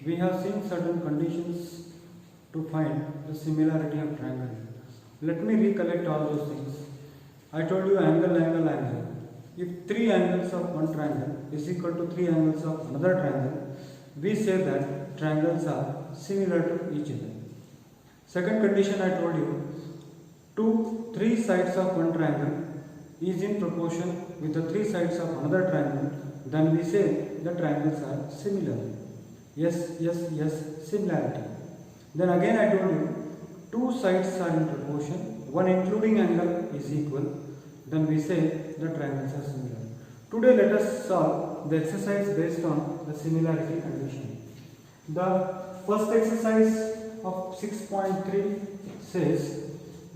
we have seen certain conditions to find the similarity of triangle. Let me recollect all those things. I told you angle, angle, angle. If three angles of one triangle is equal to three angles of another triangle, we say that triangles are similar to each other. Second condition I told you, three sides of one triangle is in proportion with the three sides of another triangle, then we say the triangles are similar. Yes, yes, yes, similarity. Then again I told you, two sides are in proportion, one including angle is equal, then we say the triangles are similar. Today let us solve the exercise based on the similarity condition. The first exercise of 6.3 says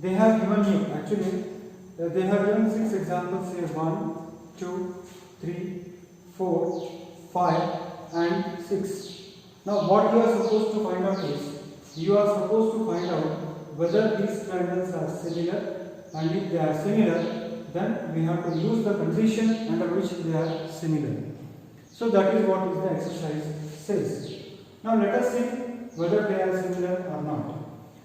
they have given you, actually they have given 6 examples here, 1, 2, 3, 4, 5 and 6. Now what you are supposed to find out is, you are supposed to find out whether these triangles are similar, and if they are similar, then we have to use the condition under which they are similar. So that is what is the exercise says. Now let us see whether they are similar or not.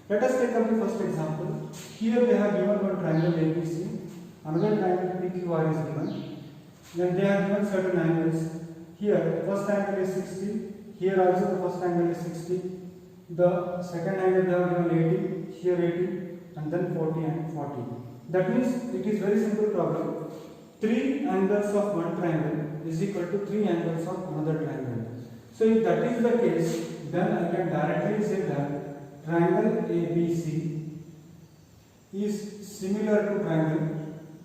Let us take up the first example. Here they have given one triangle ABC, another triangle PQR is given. Then they have given certain angles. Here first angle is 60, here also the first angle is 60. The second angle they have given 80, here 80, and then 40 and 40. That means it is very simple problem. Three angles of one triangle is equal to three angles of another triangle. So if that is the case, then I can directly say that triangle ABC is similar to triangle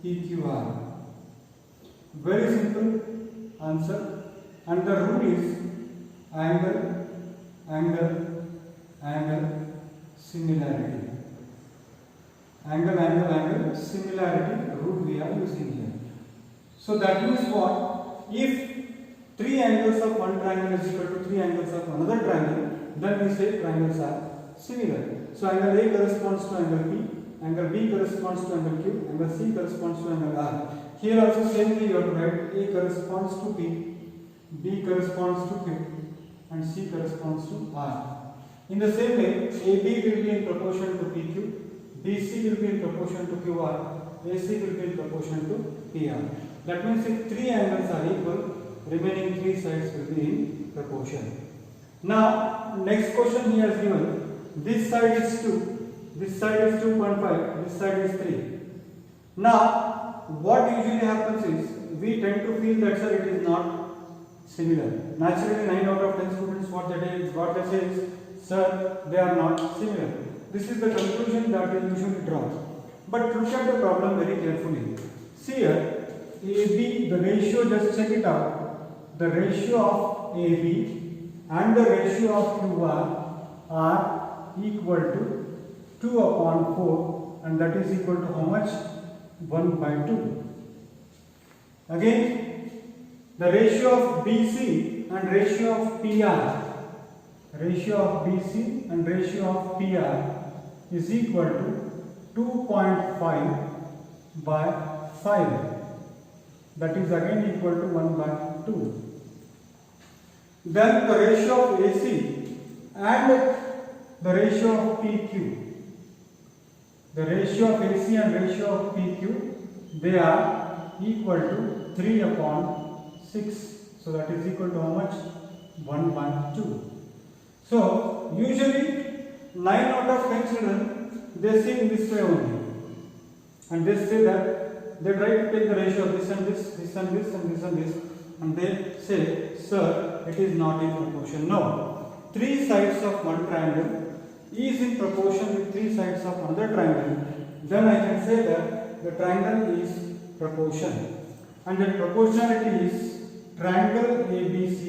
PQR. Very simple answer. And the rule is angle, angle, angle, similarity. Angle, angle, angle, similarity rule we are using here. So that means what? If three angles of one triangle is equal to three angles of another triangle, then we say triangles are similar. So angle A corresponds to angle B, angle B corresponds to angle Q, angle C corresponds to angle R. Here also same way you have to write A corresponds to P, B corresponds to Q, and C corresponds to R. In the same way, AB will be in proportion to PQ, BC will be in proportion to QR, AC will be in proportion to PR. That means if three angles are equal, remaining three sides will be in proportion. Now, next question here is given. This side is 2, this side is 2.5, this side is 3. Now, what usually happens is, we tend to feel that sir, it is not similar. Naturally, 9 out of 10 students, what they say is, sir, they are not similar. This is the conclusion that they usually draw. But look at the problem very carefully. See here, AB, the ratio, just check it out. The ratio of AB and the ratio of QR are equal to 2 upon 4, and that is equal to how much? 1 by 2. Again, the ratio of BC and ratio of PR, ratio of BC and ratio of PR is equal to 2.5 by 5. That is again equal to 1 by 2. Then the ratio of AC and the ratio of PQ. The ratio of AC and ratio of PQ, they are equal to 3 upon 6. So that is equal to how much? 1 by 2. So usually 9 out of 10 children, they see in this way only. And they say that they try to take the ratio of this and this, this and this and this and this, and they say, sir, it is not in proportion. No. Three sides of one triangle is in proportion with three sides of another triangle. Then I can say that the triangle is proportion. And the proportionality is triangle ABC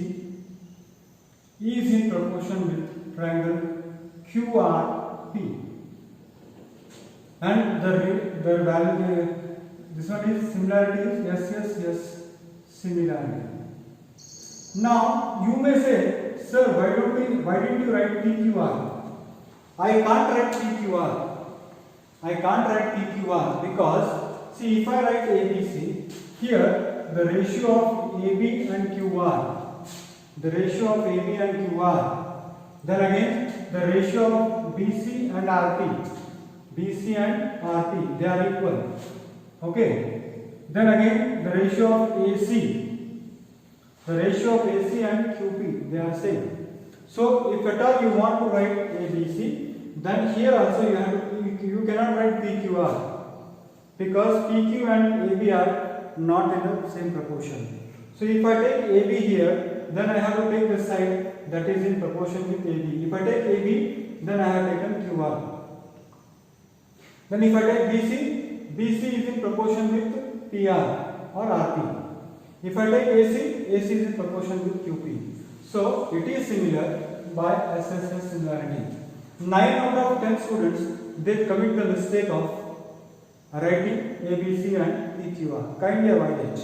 is in proportion with triangle QRP. And the value, this one is similarity is yes, yes, yes, similarity. Now you may say, sir, why didn't you write PQR? I can't write PQR. I can't write PQR because see, if I write ABC, here the ratio of AB and QR, the ratio of AB and QR Then again the ratio of BC and RP, BC and RP, they are equal. Okay. Then again the ratio of AC, the ratio of AC and QP, they are same. So if at all you want to write ABC, then here also you cannot write PQR, because PQ and AB are not in the same proportion. So if I take AB here, then I have to take the side that is in proportion with AB. If I take AB, then I have taken QR. Then if I take BC, BC is in proportion with PR or RP. If I take AC, AC is in proportion with QP. So it is similar by SSS similarity. 9 out of 10 students, they commit the mistake of writing ABC and PQR. Kindly avoid it.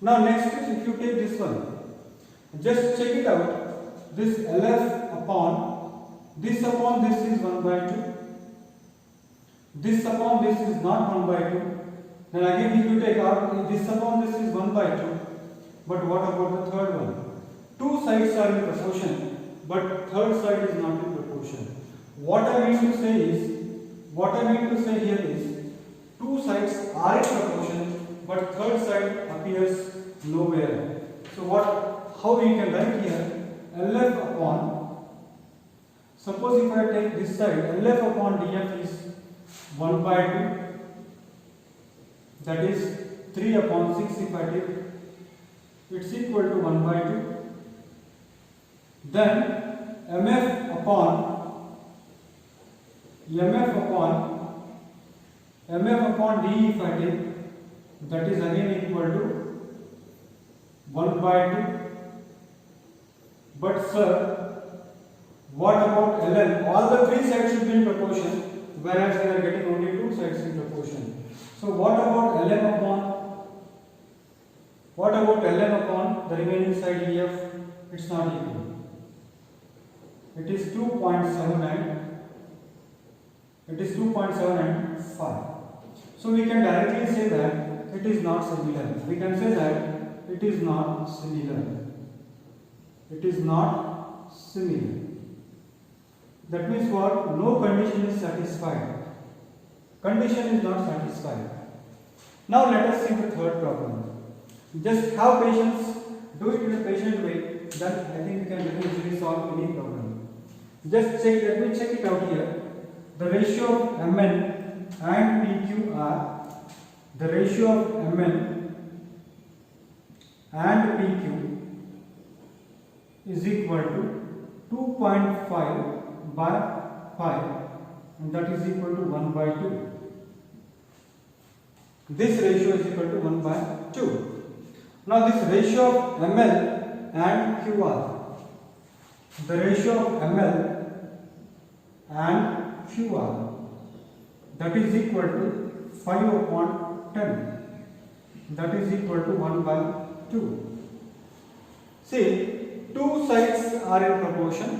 Now next is, if you take this one, just check it out. This LF upon this is 1 by 2. This upon this is not 1 by 2. Then again if you take out this upon this is 1 by 2. But what about the third one? Two sides are in proportion, but third side is not in proportion. What I mean to say here is two sides are in proportion, but third side appears nowhere. So how we can write here? LF upon, suppose if I take this side, LF upon DF is 1 by 2, that is 3 upon 6 if I take, it's equal to 1 by 2. Then MF upon DE if I take, that is again equal to 1 by 2. But sir, what about LN? All the three sides should be in proportion, whereas we are getting only two sides in proportion. So what about LN upon the remaining side EF? It's not equal. It is 2.79. It is 2.795. So we can directly say that it is not similar. We can say that it is not similar. It is not similar. That means what? No condition is satisfied. Condition is not satisfied. Now let us see the third problem. Just have patience, do it in a patient way, then I think we can very easily solve any problem. Just check, let me check it out here. The ratio of Mn and PQ are, the ratio of Mn and PQ is equal to 2.5 by 5, and that is equal to 1 by 2. This ratio is equal to 1 by 2. Now this ratio of ml and QR, the ratio of ml and QR, that is equal to 5 upon 10, that is equal to 1 by 2. See, two sides are in proportion,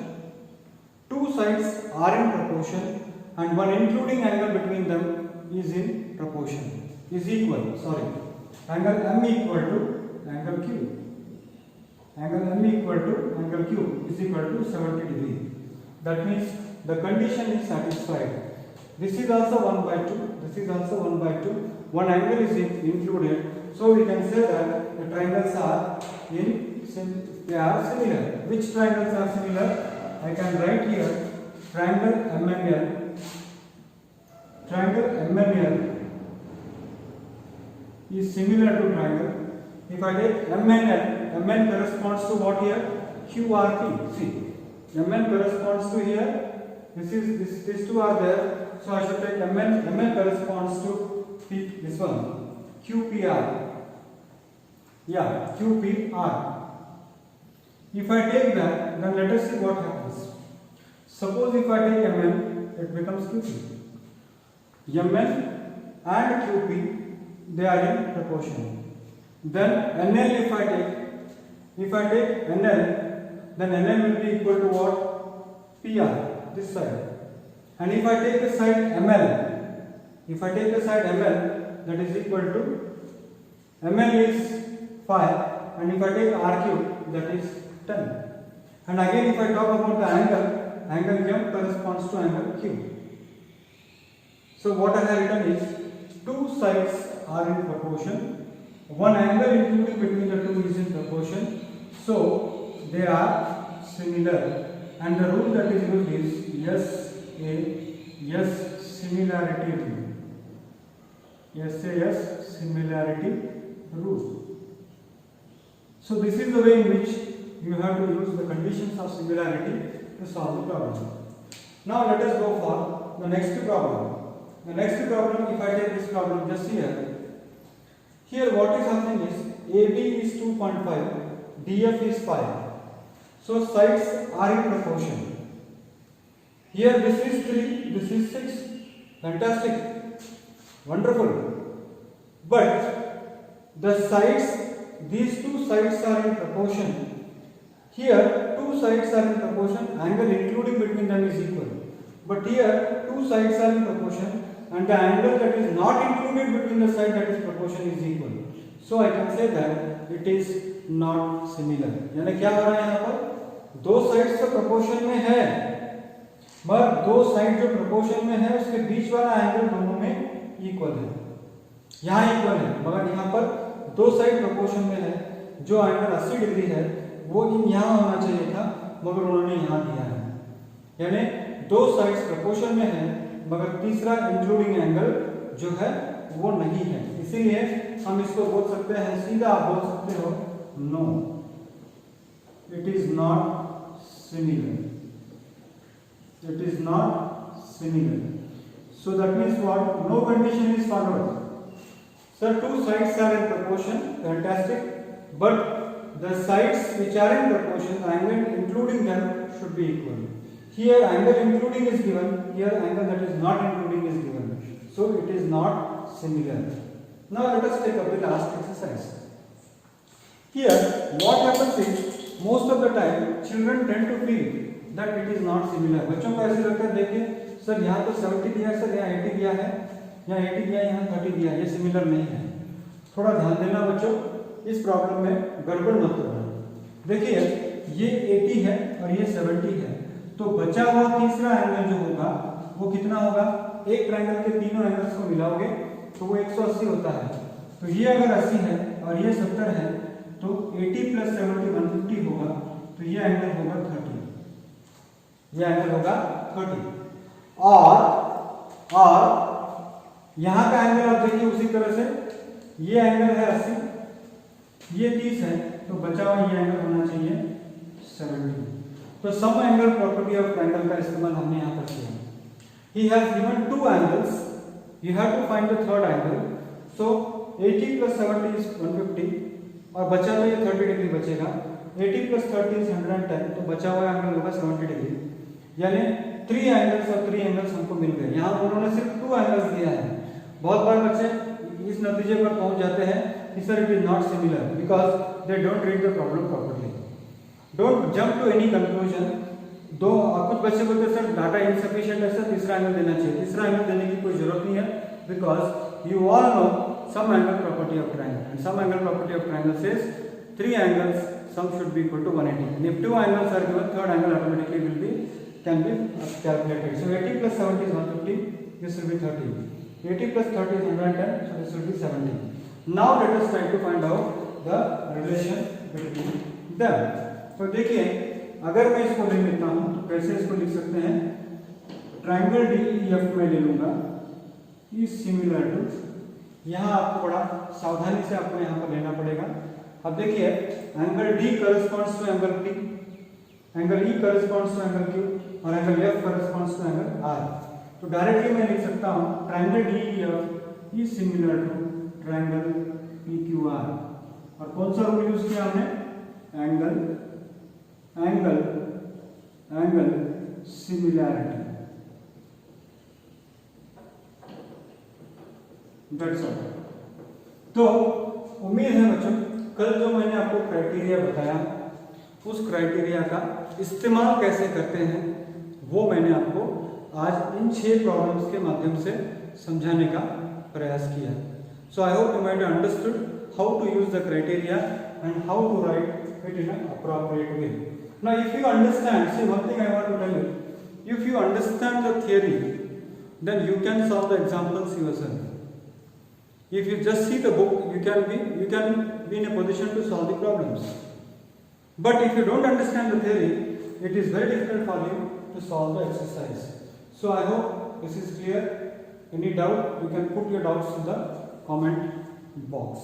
and one including angle between them is in proportion, is equal, angle M equal to angle Q. Angle M equal to angle Q is equal to 70 degree. That means the condition is satisfied. This is also 1 by 2. This is also 1 by 2. One angle is included. So we can say that the triangles are similar. Which triangles are similar? I can write here triangle MNL. Triangle MNL is similar to triangle. If I take MNL, Mn corresponds to what here? QRP. See, Mn corresponds to here. These two are there. So I should take Mn corresponds to this one, QPR. Yeah, QPR. If I take that, then let us see what happens. Suppose if I take Mn, it becomes QP. Mn and QP, they are in proportion. Then NL if I take NL, then NL will be equal to what? PR, this side. And if I take the side ML, that is equal to, ML is 5, and if I take RQ, that is 10. And again, if I talk about the angle, angle M corresponds to angle Q. So what I have written is two sides are in proportion. One angle including between the two is in proportion. So they are similar. And the rule that is used is S similarity rule. SAS similarity rule. So this is the way in which you have to use the conditions of similarity to solve the problem. Now let us go for the next problem. The next problem, if I take this problem just here what is happening is AB is 2.5, DF is 5. So sides are in proportion. Here this is 3, this is 6. Fantastic. Wonderful. But the sides, these two sides are in proportion. Here two sides are in proportion, angle including between them is equal. But here two sides are in proportion and the angle that is not included between the side that is proportion is equal. So I can say that it is not similar. यानी क्या हो रहा है यहाँ पर? दो sides तो proportion में है, मगर दो साइड जो प्रोपोर्शन में है उसके बीच वाला एंगल दोनों में इक्वल है. यहाँ इक्वल है, मगर यहाँ पर दो साइड प्रोपोर्शन में है. जो एंगल 80 डिग्री है वो यहाँ होना चाहिए था, मगर उन्होंने यहाँ दिया है. यानी दो साइड्स प्रोपोर्शन में है, मगर तीसरा इंक्लूडिंग एंगल जो है वो नहीं है. इसीलिए हम इसको बोल सकते हैं, सीधा आप बोल सकते हो no, it is not similar. It is not similar. So that means what? No condition is followed. Sir, two sides are in proportion. Fantastic. But the sides which are in proportion, angle including them should be equal. Here angle including is given. Here angle that is not including is given. So it is not similar. Now let us take up the last exercise. Here what happens is most of the time children tend to feel that it is not similar. बच्चों को ऐसे लगता है, देखिए sir यहाँ तो 70 दिया है, सर यहाँ 80 दिया है, यहाँ 80 दिया है, यहाँ 30 दिया है, ये सिमिलर नहीं है. थोड़ा ध्यान देना बच्चों, इस प्रॉब्लम में गड़बड़ मत करना. देखिए ये 80 है और ये 70 है, तो बचा हुआ तीसरा एंगल जो होगा वो कितना होगा? एक ट्रायंगल के तीनों एंगल्स को मिलाओगे तो वो 180 होता है. तो ये अगर 80 है और ये 70 है तो 80 + 70 150 होगा. तो ये एंगल होगा 30. ये एंगल होगा 30. और यहाँ का एंगल आप देखिए उसी तरह से, ये एंगल है 80, ये 30 है, तो बचा हुआ ये एंगल होना चाहिए 70. तो sum angle property of triangle का इस्तेमाल हमने यहाँ पर किया. He has given two angles. You have to find the third angle. So 80 + 70 is 150 और बचा तो ये 30 डिग्री बचेगा. 80 + 30 is 110, तो बचा हुआ एंगल होगा 70 डिग्री. यानी 3 एंगल्स और 3 एंगल्स हमको मिल गए. यहाँ उन्होंने सिर्फ 2 एंगल्स दिया है. बहुत बार बच्चे इस नतीजे पर पहुंच जाते हैं कि sir it is not similar because they don't read the problem properly. Don't jump to any conclusion. कुछ बच्चे बोलते हैं सर डाटा इनसफिशिएंट है, सर तीसरा एंगल देना चाहिए. तीसरा एंगल देने की कोई जरूरत नहीं है because you all know sum angle property of triangle and sum angle property of triangle says 3 angles sum should be equal to 180. And if 2 angles are given, third angle automatically can be calculated. So 80 + 70 is 150. This will be 30. 80 + 30 is 110. So this will be 70. Now let us try to find out the relation between them. तो देखिए अगर मैं इसको ले लेता हूँ तो कैसे इसको लिख सकते हैं? ट्रायंगल DEF में ले लूंगा is similar to, यहाँ आपको बड़ा सावधानी से आपको यहाँ पर लेना पड़ेगा. अब देखिए angle D corresponds to angle P, angle E corresponds to angle Q और angle F corresponds to angle R. तो डायरेक्टली मैं लिख सकता हूँ triangle DEF is similar to triangle PQR. और कौन सा रूल यूज किया हमने? Angle similarity. That's all. तो उम्मीद है बच्चों कल जो मैंने आपको क्राइटेरिया बताया उस क्राइटेरिया का इस्तेमाल कैसे करते हैं वो मैंने आपको आज इन 6 प्रॉब्लम्स के माध्यम से समझाने का प्रयास किया. So I hope you might have understood how to use the criteria and how to write it in a appropriate way. Now if you understand, see one thing I want to tell you, if you understand the theory, then you can solve the examples yourself. If you just see the book, you can be in a position to solve the problems. But if you don't understand the theory, it is very difficult for you to solve the exercise. So I hope this is clear. Any doubt, you can put your doubts in the comment box.